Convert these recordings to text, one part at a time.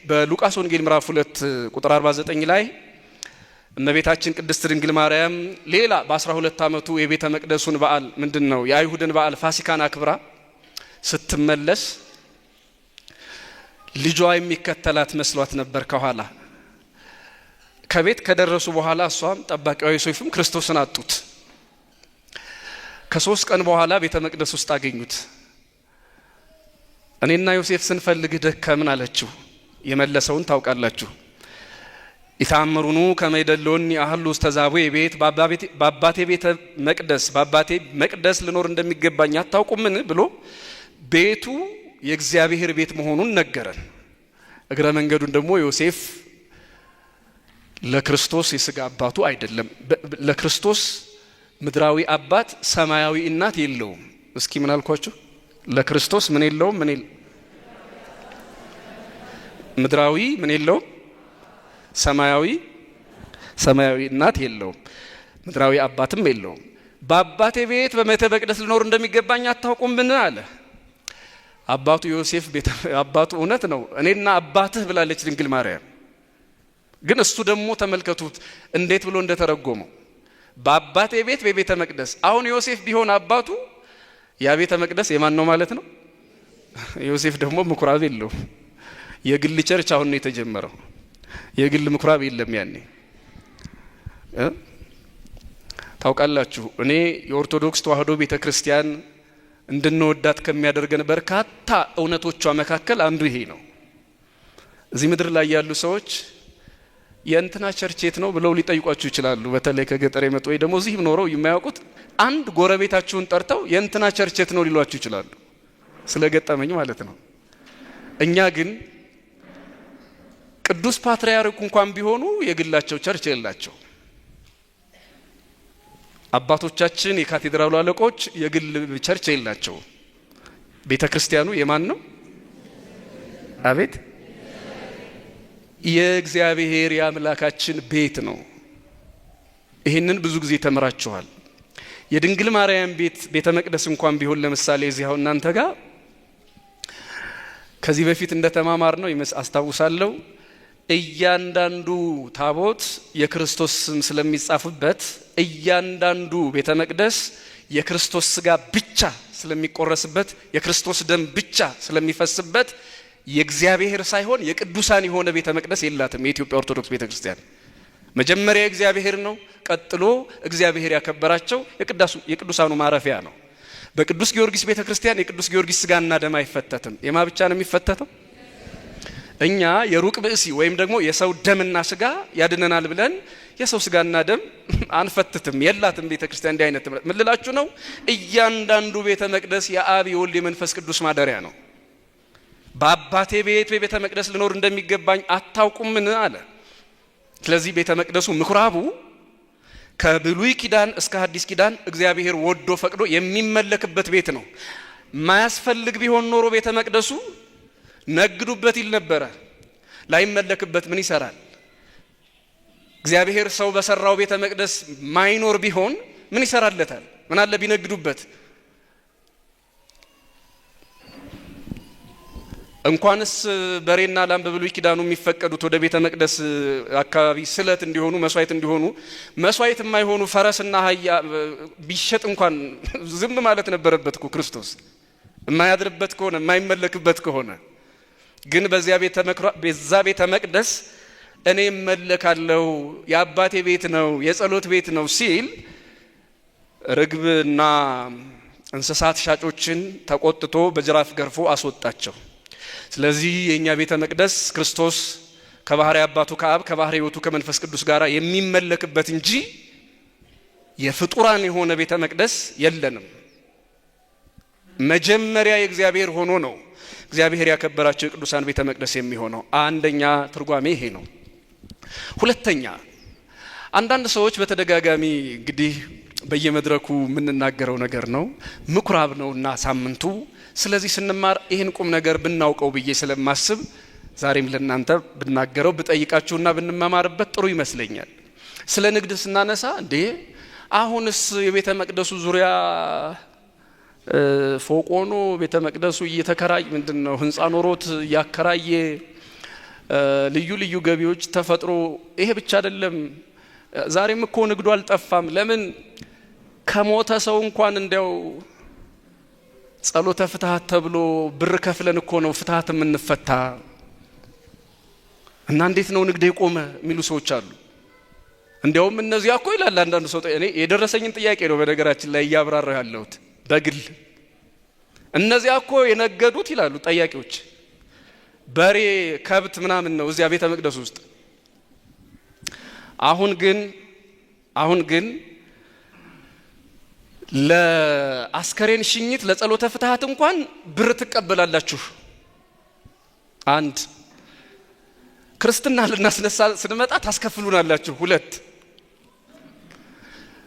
በሉቃስ ወንጌል ምዕራፍ 2 ቁጥር 49 ላይ እመቤታችን ቅድስት ድንግል ማርያም ሌላ በ12 ዓመቱ የቤተ መቅደሱን በዓል ምንድነው የአይሁድን በዓል ፋሲካን አክብራ ስትመለስ ልጇ የሚከተላት መስሏት ነበር ከኋላ። ከቤት ከደረሱ በኋላ እሷም ጠባቂዋ ዮሴፍም ክርስቶስን አጡት። ከ3 ቀን በኋላ ቤተ መቅደስ ውስጥ አገኙት። እኔና ዮሴፍ ስንፈልግ ደከምን አለችው። የመለሰውን ታውቃላችሁ። ኢታምሩኑ ከመይደሎን ያህሉ ተዛቡ የቤት በአባቴ ቤተ መቅደስ በአባቴ መቅደስ ልኖር እንደሚገባኝ አታውቁምን ብሎ ቤቱ የእግዚአብሔር ቤት መሆኑን ነገረን። እግረ መንገዱን ደግሞ ዮሴፍ ለክርስቶስ የሥጋ አባቱ አይደለም። ለክርስቶስ ምድራዊ አባት ሰማያዊ እናት የለውም። እስኪ ምን አልኳችሁ? ለክርስቶስ ምን የለውም? ምድራዊ ምን የለውም? ሰማያዊ እናት የለውም። ምድራዊ አባትም የለውም። በአባቴ ቤት በቤተ መቅደስ ልኖር እንደሚገባኝ አታውቁም ምን አለ። አባቱ ዮሴፍ አባቱ እውነት ነው እኔና አባትህ ብላለች ድንግል ማርያም። ግን እሱ ደግሞ ተመልከቱት እንዴት ብሎ እንደተረጎመው በአባቴ ቤት በቤተ መቅደስ። አሁን ዮሴፍ ቢሆን አባቱ ያ ቤተ መቅደስ የማን ነው ማለት ነው? ዮሴፍ ደግሞ ምኩራብ የለውም። የግል ቸርች አሁን ነው የተጀመረው። የግል ምኩራብ የለም ያኔ። ታውቃላችሁ እኔ የኦርቶዶክስ ተዋህዶ ቤተክርስቲያን እንድንወዳት ከሚያደርገን በርካታ እውነቶቿ መካከል አንዱ ይሄ ነው። እዚህ ምድር ላይ ያሉ ሰዎች የእንትና ቸርች የት ነው ብለው ሊጠይቋችሁ ይችላሉ። በተለይ ከገጠር የመጡ ወይ ደግሞ እዚህ ኖረው የማያውቁት አንድ ጎረቤታችሁን ጠርተው የእንትና ቸርች የት ነው ሊሏችሁ ይችላሉ። ስለገጠመኝ ማለት ነው። እኛ ግን ቅዱስ ፓትርያርኩ እንኳን ቢሆኑ የግላቸው ቸርች የላቸው። አባቶቻችን የካቴድራሉ አለቆች የግል ቸርች የላቸው። ቤተክርስቲያኑ የማን ነው? አቤት የእግዚአብሔር የአምላካችን ቤት ነው። ይሄንን ብዙ ጊዜ ተምራችኋል። የድንግል ማርያም ቤተ መቅደስ እንኳን ቢሆን ለምሳሌ እዚያው እናንተ ጋር ከዚህ በፊት እንደተማማር ነው አስታውሳለሁ። እያንዳንዱ ታቦት የክርስቶስ ስም ስለሚጻፍበት እያንዳንዱ ቤተ መቅደስ የክርስቶስ ሥጋ ብቻ ስለሚቆረስበት የክርስቶስ ደም ብቻ ስለሚፈስበት የእግዚአብሔር ሳይሆን የቅዱሳን የሆነ ቤተ መቅደስ የላትም። የኢትዮጵያ ኦርቶዶክስ ቤተክርስቲያን መጀመሪያ እግዚአብሔር ነው፣ ቀጥሎ እግዚአብሔር ያከበራቸው የቅዱሳኑ ማረፊያ ነው። በቅዱስ ጊዮርጊስ ቤተክርስቲያን የቅዱስ ጊዮርጊስ ሥጋና ደም አይፈተትም። የማ ብቻ ነው የሚፈተተው? እኛ የሩቅ ብእሲ ወይም ደግሞ የሰው ደምና ሥጋ ያድነናል ብለን የሰው ሥጋና ደም አንፈትትም። የላትም ቤተክርስቲያን እንዲህ አይነት ምን ልላችሁ ነው? እያንዳንዱ ቤተ መቅደስ የአብ የወልድ የመንፈስ ቅዱስ ማደሪያ ነው። በአባቴ ቤት በቤተ መቅደስ ልኖር እንደሚገባኝ አታውቁምን አለ። ስለዚህ ቤተ መቅደሱ ምኩራቡ ከብሉይ ኪዳን እስከ ሐዲስ ኪዳን እግዚአብሔር ወዶ ፈቅዶ የሚመለክበት ቤት ነው። ማያስፈልግ ቢሆን ኖሮ ቤተ መቅደሱ ነግዱበት ይል ነበረ። ላይመለክበት ምን ይሰራል? እግዚአብሔር ሰው በሰራው ቤተ መቅደስ ማይኖር ቢሆን ምን ይሰራለታል? ምን አለ ቢነግዱበት? እንኳንስ በሬና ላም በብሉይ ኪዳኑ የሚፈቀዱት ወደ ቤተ መቅደስ አካባቢ ስለት እንዲሆኑ መስዋዕት እንዲሆኑ መስዋዕት የማይሆኑ ፈረስና አህያ ቢሸጥ እንኳን ዝም ማለት ነበረበት እኮ ክርስቶስ። የማያድርበት ከሆነ የማይመለክበት ከሆነ ግን በዛ ቤተ መቅደስ እኔ እመለካለሁ፣ የአባቴ ቤት ነው፣ የጸሎት ቤት ነው ሲል ርግብና እንስሳት ሻጮችን ተቆጥቶ በጅራፍ ገርፎ አስወጣቸው። ስለዚህ የኛ ቤተ መቅደስ ክርስቶስ ከባህሪ አባቱ ከአብ ከባህሪ ሕይወቱ ከመንፈስ ቅዱስ ጋር የሚመለክበት እንጂ የፍጡራን የሆነ ቤተ መቅደስ የለንም። መጀመሪያ የእግዚአብሔር ሆኖ ነው እግዚአብሔር ያከበራቸው የቅዱሳን ቤተ መቅደስ የሚሆነው። አንደኛ ትርጓሜ ይሄ ነው። ሁለተኛ አንዳንድ ሰዎች በተደጋጋሚ እንግዲህ በየመድረኩ የምንናገረው ነገር ነው፣ ምኩራብ ነውና ሳምንቱ። ስለዚህ ስንማር ይህን ቁም ነገር ብናውቀው ብዬ ስለማስብ ዛሬም ለእናንተ ብናገረው ብጠይቃችሁና ብንመማርበት ጥሩ ይመስለኛል። ስለ ንግድ ስናነሳ እንዴ አሁንስ የቤተ መቅደሱ ዙሪያ ፎቅ ሆኖ ቤተ መቅደሱ እየተከራየ ምንድነው ህንፃ ኖሮት ያከራየ ልዩ ልዩ ገቢዎች ተፈጥሮ ይሄ ብቻ አይደለም። ዛሬም እኮ ንግዱ አልጠፋም። ለምን ከሞተ ሰው እንኳን እንዲያው ጸሎተ ፍትሐት ተብሎ ብር ከፍለን እኮ ነው ፍትሐት የምንፈታ እና እንዴት ነው ንግድ የቆመ የሚሉ ሰዎች አሉ። እንዲያውም እነዚያ እኮ ይላል አንዳንዱ ሰው። እኔ የደረሰኝን ጥያቄ ነው በነገራችን ላይ እያብራራሁ ያለሁት በግል። እነዚያ እኮ የነገዱት ይላሉ ጠያቂዎች በሬ ከብት ምናምን ነው እዚያ ቤተ መቅደስ ውስጥ። አሁን ግን ለአስከሬን ሽኝት ለጸሎተ ፍትሐት እንኳን ብር ትቀበላላችሁ። አንድ ክርስትና ልናስነሳ ስንመጣ ታስከፍሉናላችሁ። ሁለት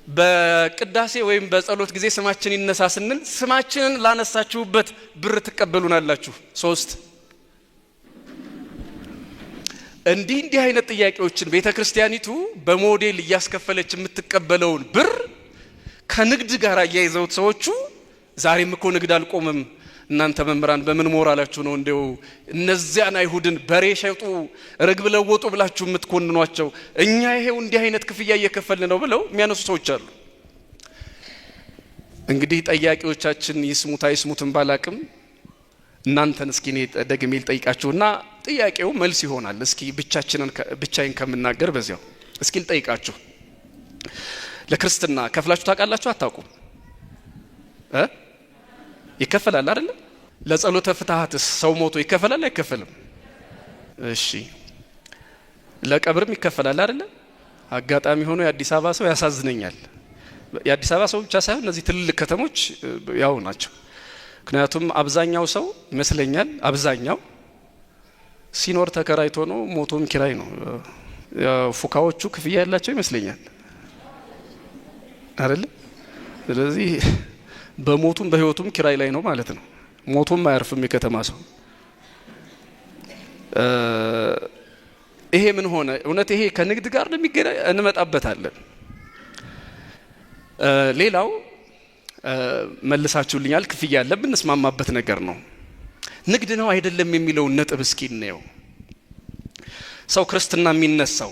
በቅዳሴ ወይም በጸሎት ጊዜ ስማችን ይነሳ ስንል ስማችንን ላነሳችሁበት ብር ትቀበሉናላችሁ። ሶስት እንዲህ አይነት ጥያቄዎችን ቤተክርስቲያኒቱ በሞዴል እያስከፈለች የምትቀበለውን ብር ከንግድ ጋር አያይዘውት ሰዎቹ ዛሬም እኮ ንግድ አልቆመም። እናንተ መምህራን በምን ሞራላችሁ ነው እንደው እነዚያን አይሁድን በሬ ሸጡ ርግብ ለወጡ ብላችሁ የምትኮንኗቸው? እኛ ይሄው እንዲህ አይነት ክፍያ እየከፈልን ነው ብለው የሚያነሱ ሰዎች አሉ። እንግዲህ ጠያቂዎቻችን ይስሙት አይስሙትም ባላቅም እናንተን እስኪ እኔ ደግሜ ልጠይቃችሁና ጥያቄው መልስ ይሆናል። እስኪ ብቻዬን ከምናገር በዚያው እስኪ ልጠይቃችሁ። ለክርስትና ከፍላችሁ ታውቃላችሁ? አታውቁም? ይከፈላል አይደል? ለጸሎተ ፍትሐትስ ሰው ሞቶ ይከፈላል አይከፈልም? እሺ ለቀብርም ይከፈላል አይደል? አጋጣሚ ሆኖ የአዲስ አበባ ሰው ያሳዝነኛል። የአዲስ አበባ ሰው ብቻ ሳይሆን እነዚህ ትልልቅ ከተሞች ያው ናቸው። ምክንያቱም አብዛኛው ሰው ይመስለኛል አብዛኛው ሲኖር ተከራይቶ ነው፣ ሞቶም ኪራይ ነው። ፉካዎቹ ክፍያ ያላቸው ይመስለኛል አይደል? ስለዚህ በሞቱም በህይወቱም ኪራይ ላይ ነው ማለት ነው። ሞቱም አያርፍም የከተማ ሰው። ይሄ ምን ሆነ? እውነት ይሄ ከንግድ ጋር እንደሚገናኝ እንመጣበታለን። ሌላው መልሳችሁልኛል፣ ክፍያ አለ፣ ብንስማማበት ነገር ነው። ንግድ ነው አይደለም የሚለውን ነጥብ እስኪ እንየው። ሰው ክርስትና የሚነሳው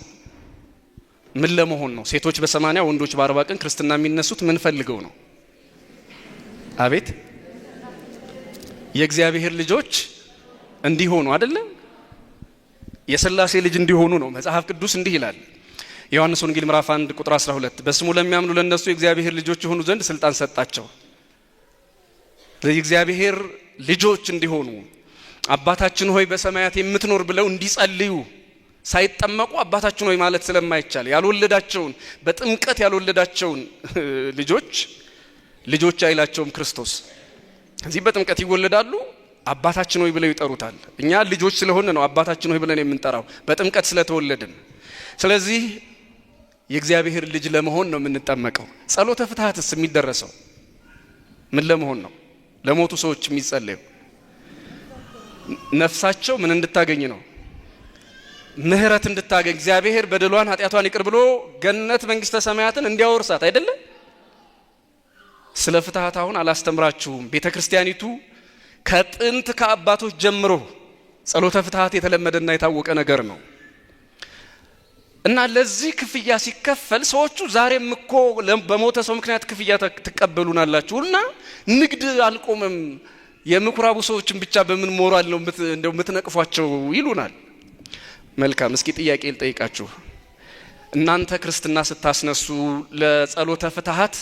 ምን ለመሆን ነው? ሴቶች በ80 ወንዶች በ40 ቀን ክርስትና የሚነሱት ምን ፈልገው ነው? አቤት የእግዚአብሔር ልጆች እንዲሆኑ አይደለም? የሥላሴ ልጅ እንዲሆኑ ነው። መጽሐፍ ቅዱስ እንዲህ ይላል። ዮሐንስ ወንጌል ምዕራፍ 1 ቁጥር 12 በስሙ ለሚያምኑ ለነሱ የእግዚአብሔር ልጆች የሆኑ ዘንድ ስልጣን ሰጣቸው። የእግዚአብሔር ልጆች እንዲሆኑ አባታችን ሆይ በሰማያት የምትኖር ብለው እንዲጸልዩ ሳይጠመቁ አባታችን ሆይ ማለት ስለማይቻል ያልወለዳቸውን በጥምቀት ያልወለዳቸውን ልጆች አይላቸውም ክርስቶስ። እዚህ በጥምቀት ይወለዳሉ፣ አባታችን ሆይ ብለው ይጠሩታል። እኛ ልጆች ስለሆነ ነው አባታችን ሆይ ብለን የምንጠራው በጥምቀት ስለተወለድን። ስለዚህ የእግዚአብሔር ልጅ ለመሆን ነው የምንጠመቀው። ጸሎተ ፍትሐትስ የሚደረሰው ምን ለመሆን ነው? ለሞቱ ሰዎች የሚጸለየው ነፍሳቸው ምን እንድታገኝ ነው? ምህረት እንድታገኝ፣ እግዚአብሔር በደሏን ኃጢአቷን ይቅር ብሎ ገነት መንግስተ ሰማያትን እንዲያወርሳት አይደለም? ስለ ፍትሐት አሁን አላስተምራችሁም። ቤተክርስቲያኒቱ ከጥንት ከአባቶች ጀምሮ ጸሎተ ፍትሐት የተለመደና የታወቀ ነገር ነው። እና ለዚህ ክፍያ ሲከፈል ሰዎቹ ዛሬም እኮ በሞተ ሰው ምክንያት ክፍያ ትቀበሉናላችሁና ንግድ አልቆመም፣ የምኩራቡ ሰዎችን ብቻ በምን ሞራል ነው እንደው የምትነቅፏቸው ይሉናል። መልካም፣ እስኪ ጥያቄ ልጠይቃችሁ። እናንተ ክርስትና ስታስነሱ ለጸሎተ ፍትሐት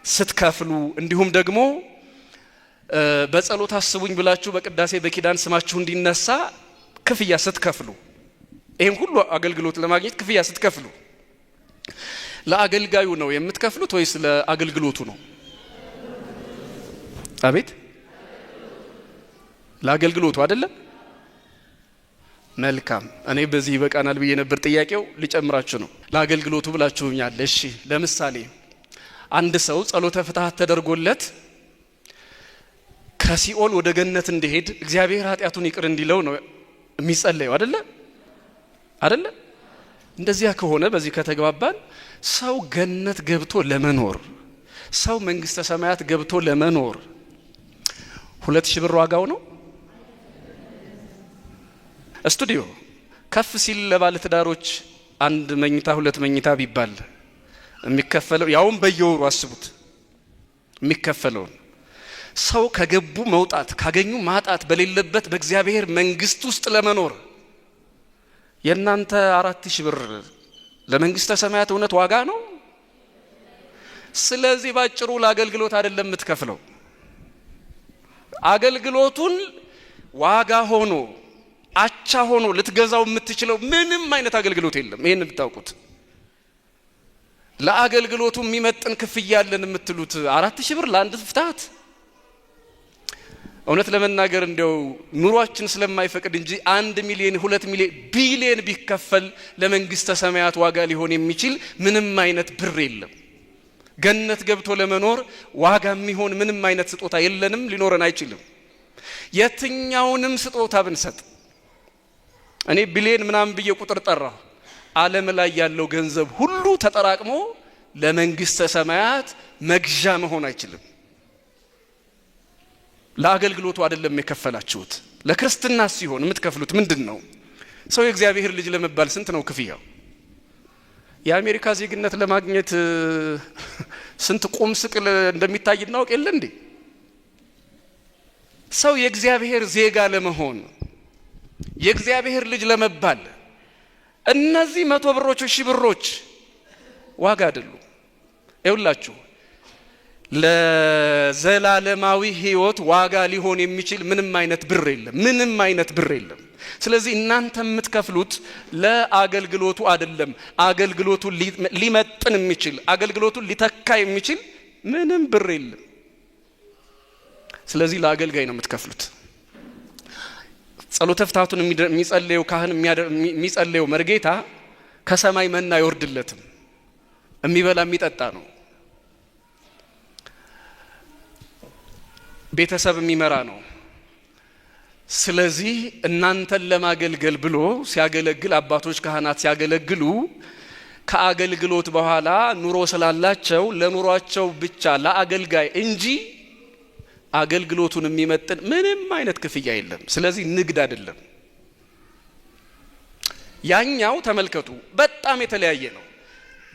ስትከፍሉ እንዲሁም ደግሞ በጸሎት አስቡኝ ብላችሁ በቅዳሴ በኪዳን ስማችሁ እንዲነሳ ክፍያ ስትከፍሉ፣ ይሄን ሁሉ አገልግሎት ለማግኘት ክፍያ ስትከፍሉ ለአገልጋዩ ነው የምትከፍሉት ወይስ ለአገልግሎቱ ነው? አቤት ለአገልግሎቱ አይደለም? መልካም፣ እኔ በዚህ በቃናል ብዬ ነበር። ጥያቄው ሊጨምራችሁ ነው። ለአገልግሎቱ ብላችሁኛል። እሺ፣ ለምሳሌ አንድ ሰው ጸሎተ ፍትሐት ተደርጎለት ከሲኦል ወደ ገነት እንዲሄድ እግዚአብሔር ኃጢአቱን ይቅር እንዲለው ነው የሚጸለየው አይደለ? እንደዚያ ከሆነ በዚህ ከተግባባን ሰው ገነት ገብቶ ለመኖር፣ ሰው መንግስተ ሰማያት ገብቶ ለመኖር 2000 ብር ዋጋው ነው። ስቱዲዮ ከፍ ሲል ለባለ ትዳሮች አንድ መኝታ ሁለት መኝታ ቢባል የሚከፈለው ያውም በየወሩ አስቡት የሚከፈለው ሰው ከገቡ መውጣት ካገኙ ማጣት በሌለበት በእግዚአብሔር መንግስት ውስጥ ለመኖር የናንተ 4000 ብር ለመንግስተ ሰማያት እውነት ዋጋ ነው። ስለዚህ ባጭሩ ለአገልግሎት አይደለም የምትከፍለው። አገልግሎቱን ዋጋ ሆኖ አቻ ሆኖ ልትገዛው የምትችለው ምንም አይነት አገልግሎት የለም። ይሄን እንድታውቁት። ለአገልግሎቱ የሚመጥን ክፍያ ያለን የምትሉት 4000 ብር ለአንድ ፍታት እውነት ለመናገር እንደው ኑሯችን ስለማይፈቅድ እንጂ 1 ሚሊዮን 2 ሚሊዮን ቢሊዮን ቢከፈል ለመንግስተ ሰማያት ዋጋ ሊሆን የሚችል ምንም አይነት ብር የለም። ገነት ገብቶ ለመኖር ዋጋ የሚሆን ምንም አይነት ስጦታ የለንም፣ ሊኖረን አይችልም። የትኛውንም ስጦታ ብንሰጥ እኔ ቢሊዮን ምናምን ብዬ ቁጥር ጠራሁ። ዓለም ላይ ያለው ገንዘብ ሁሉ ተጠራቅሞ ለመንግስተ ሰማያት መግዣ መሆን አይችልም። ለአገልግሎቱ አይደለም የከፈላችሁት። ለክርስትና ሲሆን የምትከፍሉት ምንድነው? ሰው የእግዚአብሔር ልጅ ለመባል ስንት ነው ክፍያው? የአሜሪካ ዜግነት ለማግኘት ስንት ቁም ስቅል እንደሚታይ እናውቅ የለ እንዴ? ሰው የእግዚአብሔር ዜጋ ለመሆን የእግዚአብሔር ልጅ ለመባል እነዚህ 100 ብሮች 1000 ብሮች ዋጋ አይደሉም። ይውላችሁ ለዘላለማዊ ህይወት ዋጋ ሊሆን የሚችል ምንም አይነት ብር የለም፣ ምንም አይነት ብር የለም። ስለዚህ እናንተ የምትከፍሉት ለአገልግሎቱ አይደለም። አገልግሎቱን ሊመጥን የሚችል አገልግሎቱን ሊተካ የሚችል ምንም ብር የለም። ስለዚህ ለአገልጋይ ነው የምትከፍሉት። ጸሎተ ፍትሐቱን የሚጸልየው ካህን የሚጸልየው መርጌታ ከሰማይ መና አይወርድለትም፣ የሚበላ የሚጠጣ ነው። ቤተሰብ የሚመራ ነው። ስለዚህ እናንተን ለማገልገል ብሎ ሲያገለግል አባቶች ካህናት ሲያገለግሉ ከአገልግሎት በኋላ ኑሮ ስላላቸው ለኑሯቸው ብቻ ለአገልጋይ እንጂ አገልግሎቱን የሚመጥን ምንም አይነት ክፍያ የለም። ስለዚህ ንግድ አይደለም። ያኛው ተመልከቱ በጣም የተለያየ ነው።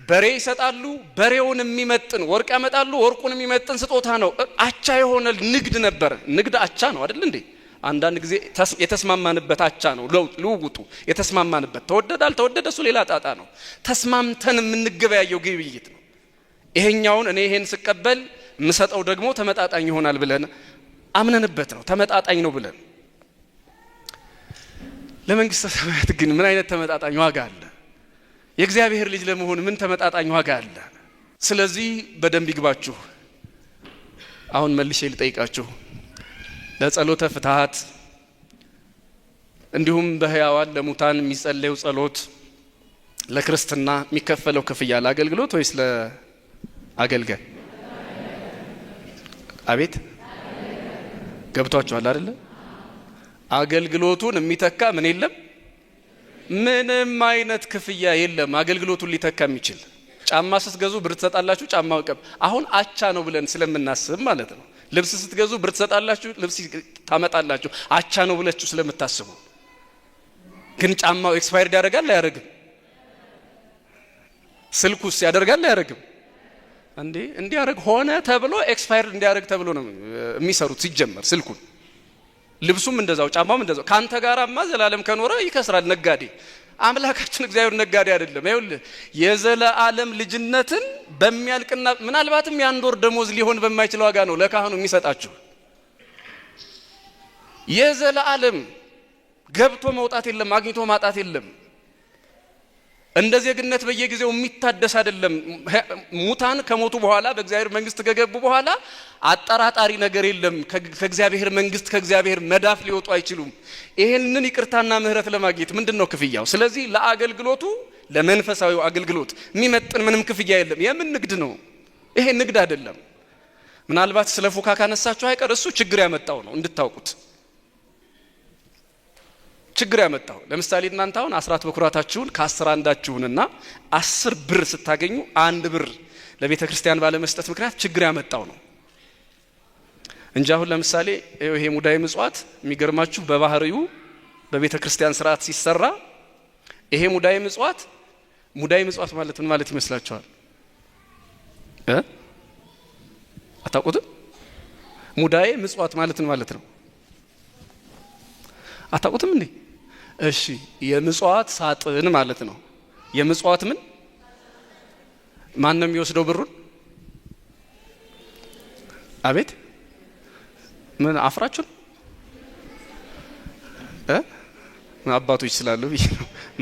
በሬ ይሰጣሉ፣ በሬውን የሚመጥን ወርቅ ያመጣሉ፣ ወርቁን የሚመጥን ስጦታ ነው። አቻ የሆነ ንግድ ነበር። ንግድ አቻ ነው አይደል እንዴ? አንዳንድ ጊዜ የተስማማንበት አቻ ነው ልውውጡ። የተስማማንበት ተወደደ አልተወደደ እሱ ሌላ ጣጣ ነው። ተስማምተን የምንገበያየው ግብይት ነው። ይሄኛውን እኔ ይሄን ስቀበል ምሰጠው ደግሞ ተመጣጣኝ ይሆናል ብለን አምነንበት ነው። ተመጣጣኝ ነው ብለን። ለመንግስተ ሰማያት ግን ምን አይነት ተመጣጣኝ ዋጋ አለ? የእግዚአብሔር ልጅ ለመሆን ምን ተመጣጣኝ ዋጋ አለ? ስለዚህ በደንብ ይግባችሁ። አሁን መልሼ ልጠይቃችሁ። ለጸሎተ ፍትሐት እንዲሁም በሕያዋን ለሙታን የሚጸለየው ጸሎት ለክርስትና የሚከፈለው ክፍያ ለአገልግሎት ወይስ ለአገልጋይ? አቤት ገብቷችኋል አይደለ? አገልግሎቱን የሚተካ ምን የለም፣ ምንም አይነት ክፍያ የለም። አገልግሎቱን ሊተካ የሚችል ጫማ ስትገዙ ብር ትሰጣላችሁ፣ ጫማው ቀብ አሁን አቻ ነው ብለን ስለምናስብ ማለት ነው። ልብስ ስትገዙ ብር ትሰጣላችሁ፣ ልብስ ታመጣላችሁ፣ አቻ ነው ብላችሁ ስለምታስቡ። ግን ጫማው ኤክስፓየርድ ያደርጋል አያደርግም? ስልኩስ ያደርጋል አያደርግም? እንዴ እንዲያደርግ ሆነ ተብሎ ኤክስፓየርድ እንዲያደርግ ተብሎ ነው የሚሰሩት ሲጀመር። ስልኩን ልብሱም እንደዛው ጫማውም እንደዛው። ካንተ ጋራማ ዘላለም ከኖረ ይከስራል ነጋዴ። አምላካችን እግዚአብሔር ነጋዴ አይደለም። ይኸውልህ የዘላለም ልጅነትን በሚያልቅና ምናልባትም የአንድ ወር ደሞዝ ሊሆን በማይችል ዋጋ ነው ለካህኑ የሚሰጣችሁ። የዘላለም ገብቶ መውጣት የለም፣ አግኝቶ ማጣት የለም። እንደ ዜግነት በየጊዜው የሚታደስ አይደለም። ሙታን ከሞቱ በኋላ በእግዚአብሔር መንግስት ከገቡ በኋላ አጠራጣሪ ነገር የለም። ከእግዚአብሔር መንግስት ከእግዚአብሔር መዳፍ ሊወጡ አይችሉም። ይሄንን ይቅርታና ምህረት ለማግኘት ምንድነው ክፍያው? ስለዚህ ለአገልግሎቱ ለመንፈሳዊው አገልግሎት የሚመጥን ምንም ክፍያ የለም። የምን ንግድ ነው ይሄ? ንግድ አይደለም። ምናልባት ስለ ፉካ ካነሳችሁ አይቀር እሱ ችግር ያመጣው ነው እንድታውቁት። ችግር ያመጣው ለምሳሌ እናንተ አሁን አስራት በኩራታችሁን ከ10 አንዳችሁንና 10 ብር ስታገኙ 1 ብር ለቤተ ክርስቲያን ባለመስጠት ምክንያት ችግር ያመጣው ነው እንጂ አሁን ለምሳሌ ይሄ ሙዳይ ምጽዋት የሚገርማችሁ በባህሪው በቤተ ክርስቲያን ስርዓት ሲሰራ ይሄ ሙዳይ ምጽዋት ማለት ምን ማለት ይመስላችኋል? አታውቁትም? ሙዳይ ምጽዋት ማለት ምን ማለት ነው? አታውቁትም እንዴ? እሺ የምጽዋት ሳጥን ማለት ነው። የምጽዋት ምን ማን ነው የሚወስደው ብሩን? አቤት ምን አፍራችሁ አባቶች ስላሉ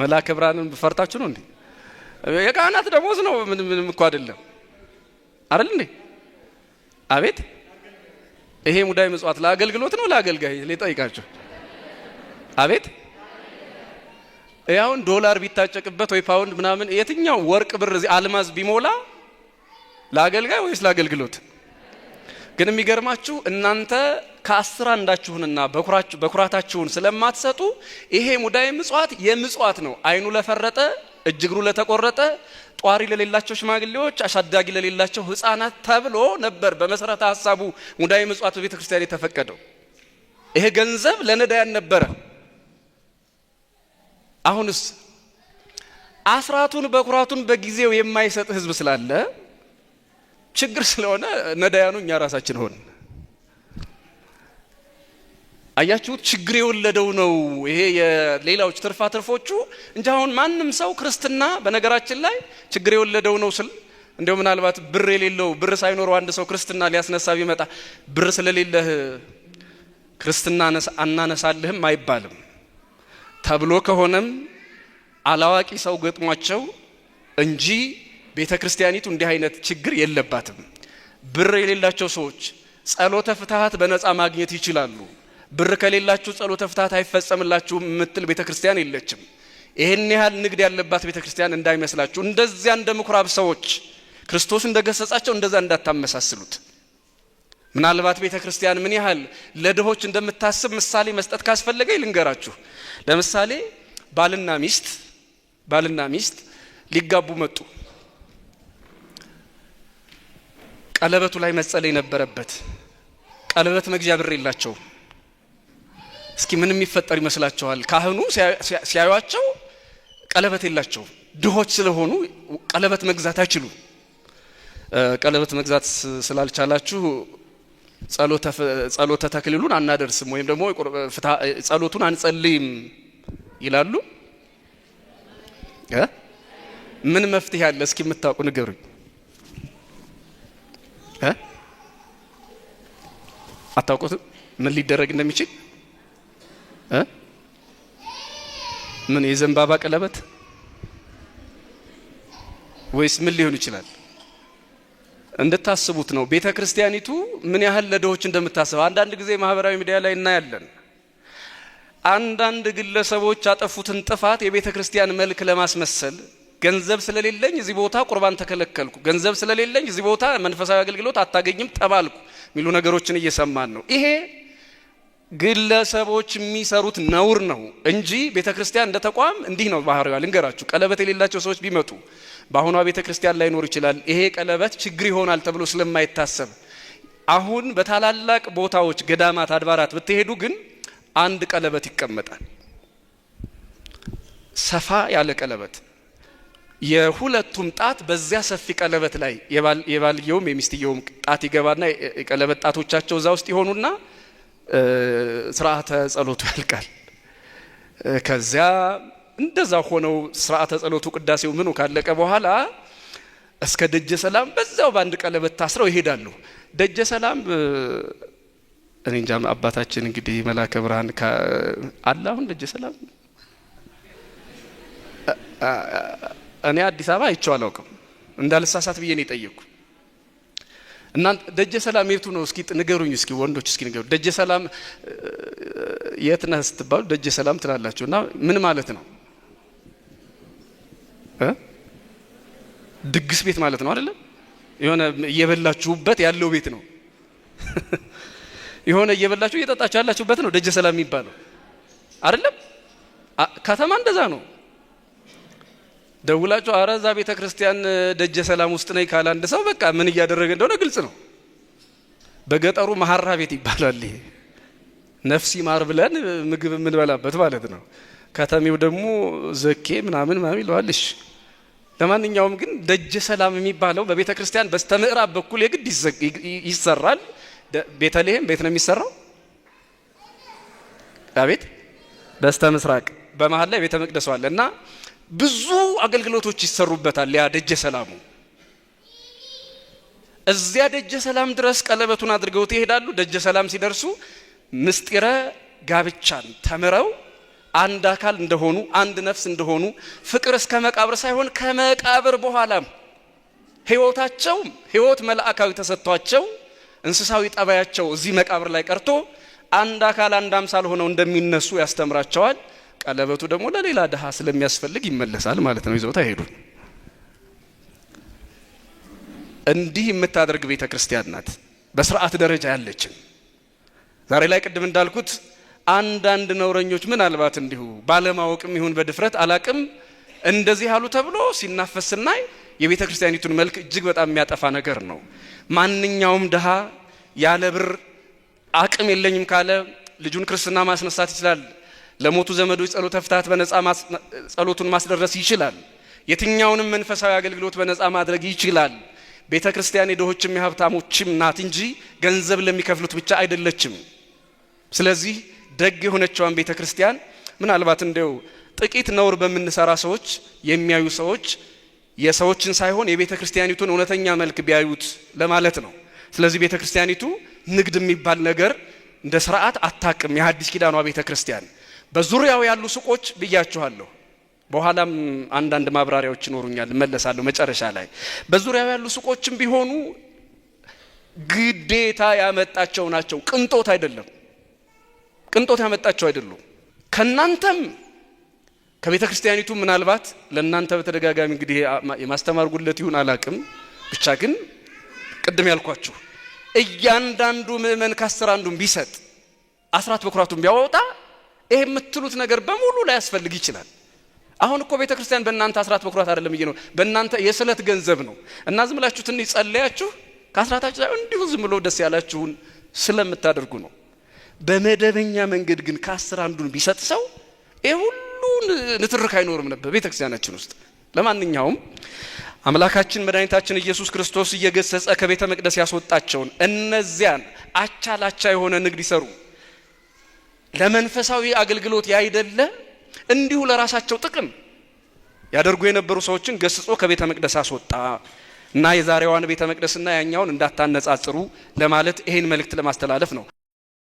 መልአከ ብርሃንን ፈርታችሁ ነው እንዴ? የካህናት ደሞዝ ነው። ምንም እኮ አይደለም እንዴ? አቤት ይሄ ሙዳይ ምጽዋት ለአገልግሎት ነው ለአገልጋይ ልጠይቃችሁ? አቤት ያውን ዶላር ቢታጨቅበት ወይ ፓውንድ ምናምን የትኛው ወርቅ ብር አልማዝ ቢሞላ ለአገልጋይ ወይስ ለአገልግሎት? ግን የሚገርማችሁ እናንተ ከ10 አንዳችሁንና በኩራታችሁን ስለማትሰጡ ይሄ ሙዳይ ምጽዋት የምጽዋት ነው። አይኑ ለፈረጠ እጅ እግሩ ለተቆረጠ ጧሪ ለሌላቸው ሽማግሌዎች አሳዳጊ ለሌላቸው ህፃናት ተብሎ ነበር በመሰረተ ሐሳቡ ሙዳይ ምጽዋት በቤተ ክርስቲያን የተፈቀደው። ይሄ ገንዘብ ለነዳያን ነበረ። አሁንስ አስራቱን በኩራቱን በጊዜው የማይሰጥ ህዝብ ስላለ ችግር ስለሆነ ነዳያኑ እኛ ራሳችን ሆን። አያችሁት? ችግር የወለደው ነው ይሄ የሌላዎች ትርፎቹ እንጂ አሁን ማንም ሰው ክርስትና በነገራችን ላይ ችግር የወለደው ነው ስል እንደው ምናልባት ብር የሌለው ብር ሳይኖረው አንድ ሰው ክርስትና ሊያስነሳ ቢመጣ ብር ስለሌለህ ክርስትና አናነሳልህም አይባልም። ተብሎ ከሆነም አላዋቂ ሰው ገጥሟቸው እንጂ ቤተ ክርስቲያኒቱ እንዲህ አይነት ችግር የለባትም። ብር የሌላቸው ሰዎች ጸሎተ ፍትሐት በነፃ ማግኘት ይችላሉ። ብር ከሌላችሁ ጸሎተ ፍትሐት አይፈጸምላችሁም የምትል ቤተ ክርስቲያን የለችም። ይሄን ያህል ንግድ ያለባት ቤተ ክርስቲያን እንዳይመስላችሁ። እንደዚያ እንደ ምኩራብ ሰዎች ክርስቶስ እንደገሰጻቸው እንደዛ እንዳታመሳስሉት። ምናልባት ቤተ ክርስቲያን ምን ያህል ለድሆች እንደምታስብ ምሳሌ መስጠት ካስፈለገ ልንገራችሁ። ለምሳሌ ባልና ሚስት ሊጋቡ መጡ። ቀለበቱ ላይ መጸለይ ነበረበት። ቀለበት መግዣ ብር የላቸው። እስኪ ምን የሚፈጠር ይመስላችኋል? ካህኑ ሲያዩአቸው ቀለበት የላቸው። ድሆች ስለሆኑ ቀለበት መግዛት አይችሉ። ቀለበት መግዛት ስላልቻላችሁ ጸሎተ ተክሊሉን አናደርስም ወይም ደግሞ ጸሎቱን አንጸልይም ይላሉ። ምን መፍትሄ አለ? እስኪ የምታውቁ ንገሩኝ። አታውቁትም? ምን ሊደረግ እንደሚችል? ምን የዘንባባ ቀለበት ወይስ ምን ሊሆን ይችላል? እንድታስቡት ነው ቤተ ክርስቲያኒቱ ምን ያህል ለድሆች እንደምታስብ። አንዳንድ ጊዜ ማህበራዊ ሚዲያ ላይ እናያለን። አንዳንድ ግለሰቦች ያጠፉትን ጥፋት የቤተ ክርስቲያን መልክ ለማስመሰል ገንዘብ ስለሌለኝ እዚህ ቦታ ቁርባን ተከለከልኩ፣ ገንዘብ ስለሌለኝ እዚህ ቦታ መንፈሳዊ አገልግሎት አታገኝም ተባልኩ ሚሉ ነገሮችን እየሰማን ነው። ይሄ ግለሰቦች የሚሰሩት ነውር ነው እንጂ ቤተ ክርስቲያን እንደ ተቋም እንዲህ ነው ባህሪዋ። ልንገራችሁ፣ ቀለበት የሌላቸው ሰዎች ቢመጡ በአሁኗ ቤተ ክርስቲያን ላይኖር ይችላል። ይሄ ቀለበት ችግር ይሆናል ተብሎ ስለማይታሰብ አሁን በታላላቅ ቦታዎች ገዳማት፣ አድባራት ብትሄዱ ግን አንድ ቀለበት ይቀመጣል። ሰፋ ያለ ቀለበት የሁለቱም ጣት በዚያ ሰፊ ቀለበት ላይ የባልየውም የሚስትየውም ጣት ይገባና የቀለበት ጣቶቻቸው እዛ ውስጥ ይሆኑና ስርዓተ ጸሎቱ ያልቃል። ከዚያ እንደዛ ሆነው ስርዓተ ጸሎቱ ቅዳሴው ምኑ ካለቀ በኋላ እስከ ደጀ ሰላም በዛው በአንድ ቀለበት ታስረው ይሄዳሉ። ደጀ ሰላም እኔ እንጃ አባታችን እንግዲህ መልአከ ብርሃን አለ አሁን ደጀ ሰላም እኔ አዲስ አበባ አይቼው አላውቅም። እንዳልሳሳት ብዬ ነው የጠየቅኩ። እና ደጀ ሰላም የቱ ነው? እስኪ ንገሩኝ። እስኪ ወንዶች እስኪ ንገሩ። ደጀ ሰላም የት ነህ ስትባሉ ደጀ ሰላም ትላላችሁ። እና ምን ማለት ነው? ድግስ ቤት ማለት ነው አይደለም? የሆነ እየበላችሁበት ያለው ቤት ነው። የሆነ እየበላችሁ እየጠጣችሁ ያላችሁበት ነው ደጀ ሰላም የሚባለው አይደለም? ከተማ እንደዛ ነው። ደውላችሁ አረዛ ቤተ ክርስቲያን ደጀ ሰላም ውስጥ ነኝ ካለ አንድ ሰው በቃ ምን እያደረገ እንደሆነ ግልጽ ነው። በገጠሩ መሐራ ቤት ይባላል። ይሄ ነፍሲ ማር ብለን ምግብ የምንበላበት ማለት ነው። ከተሜው ደግሞ ዘኬ ምናምን ይለዋልሽ። ለማንኛውም ግን ደጀ ሰላም የሚባለው በቤተ ክርስቲያን በስተምዕራብ በኩል የግድ ይሰራል። ቤተልሔም ቤት ነው የሚሰራው። አቤት በስተምስራቅ በመሃል ላይ ቤተ መቅደስ አለ እና ብዙ አገልግሎቶች ይሰሩበታል። ያ ደጀ ሰላሙ እዚያ ደጀ ሰላም ድረስ ቀለበቱን አድርገው ይሄዳሉ። ደጀ ሰላም ሲደርሱ ምስጢረ ጋብቻን ተምረው አንድ አካል እንደሆኑ አንድ ነፍስ እንደሆኑ ፍቅር እስከ መቃብር ሳይሆን ከመቃብር በኋላም ህይወታቸው ህይወት መልአካዊ ተሰጥቷቸው እንስሳዊ ጠባያቸው እዚህ መቃብር ላይ ቀርቶ አንድ አካል አንድ አምሳል ሆነው እንደሚነሱ ያስተምራቸዋል። ቀለበቱ ደግሞ ለሌላ ድሃ ስለሚያስፈልግ ይመለሳል ማለት ነው። ይዘውታ ሄዱ። እንዲህ የምታደርግ ቤተ ክርስቲያን ናት በስርዓት ደረጃ ያለችን። ዛሬ ላይ ቅድም እንዳልኩት አንዳንድ ነውረኞች ምናልባት እንዲሁ ባለማወቅም ይሁን በድፍረት አላቅም እንደዚህ አሉ ተብሎ ሲናፈስናይ የቤተ ክርስቲያኒቱን መልክ እጅግ በጣም የሚያጠፋ ነገር ነው። ማንኛውም ድሃ ያለ ብር አቅም የለኝም ካለ ልጁን ክርስትና ማስነሳት ይችላል። ለሞቱ ዘመዶች ጸሎተ ፍትሐት በነጻ ጸሎቱን ማስደረስ ይችላል። የትኛውንም መንፈሳዊ አገልግሎት በነጻ ማድረግ ይችላል። ቤተ ክርስቲያን የድሆችም የሀብታሞችም ናት እንጂ ገንዘብ ለሚከፍሉት ብቻ አይደለችም። ስለዚህ ደግ የሆነችዋን ቤተ ክርስቲያን ምናልባት እንደው ጥቂት ነውር በመንሰራ ሰዎች የሚያዩ ሰዎች የሰዎችን ሳይሆን የቤተ ክርስቲያኒቱን እውነተኛ መልክ ቢያዩት ለማለት ነው። ስለዚህ ቤተ ክርስቲያኒቱ ንግድ የሚባል ነገር እንደ ስርዓት አታቅም። የሐዲስ ኪዳኗ ቤተ ክርስቲያን በዙሪያው ያሉ ሱቆች ብያችኋለሁ። በኋላም አንዳንድ ማብራሪያዎች ይኖሩኛል መለሳለሁ መጨረሻ ላይ። በዙሪያው ያሉ ሱቆችም ቢሆኑ ግዴታ ያመጣቸው ናቸው። ቅንጦት አይደለም። ቅንጦት ያመጣቸው አይደሉም። ከናንተም ከቤተ ክርስቲያኒቱ ምናልባት ለናንተ በተደጋጋሚ እንግዲህ የማስተማር ጉድለት ይሁን አላቅም ብቻ ግን ቅድም ያልኳችሁ እያንዳንዱ ምእመን ከአስር አንዱን ቢሰጥ አስራት በኩራቱን ቢያወጣ ይሄ የምትሉት ነገር በሙሉ ላይ ያስፈልግ ይችላል። አሁን እኮ ቤተ ክርስቲያን በእናንተ አስራት በኩራት አይደለም ነው በእናንተ የስለት ገንዘብ ነው እና ዝም ብላችሁ ትንሽ ጸልያችሁ ከአስራታችሁ ላይ እንዲሁ ዝም ብሎ ደስ ያላችሁን ስለምታደርጉ ነው። በመደበኛ መንገድ ግን ከአስር አንዱን ቢሰጥ ሰው ይሄ ሁሉ ንትርክ አይኖርም ነበር ቤተ ክርስቲያናችን ውስጥ። ለማንኛውም አምላካችን መድኃኒታችን ኢየሱስ ክርስቶስ እየገሰጸ ከቤተ መቅደስ ያስወጣቸውን እነዚያን አቻላቻ የሆነ ንግድ ይሰሩ ለመንፈሳዊ አገልግሎት ያይደለ እንዲሁ ለራሳቸው ጥቅም ያደርጉ የነበሩ ሰዎችን ገስጾ ከቤተ መቅደስ አስወጣ እና የዛሬዋን ቤተ መቅደስና ያኛውን እንዳታነጻጽሩ ለማለት ይሄን መልእክት ለማስተላለፍ ነው።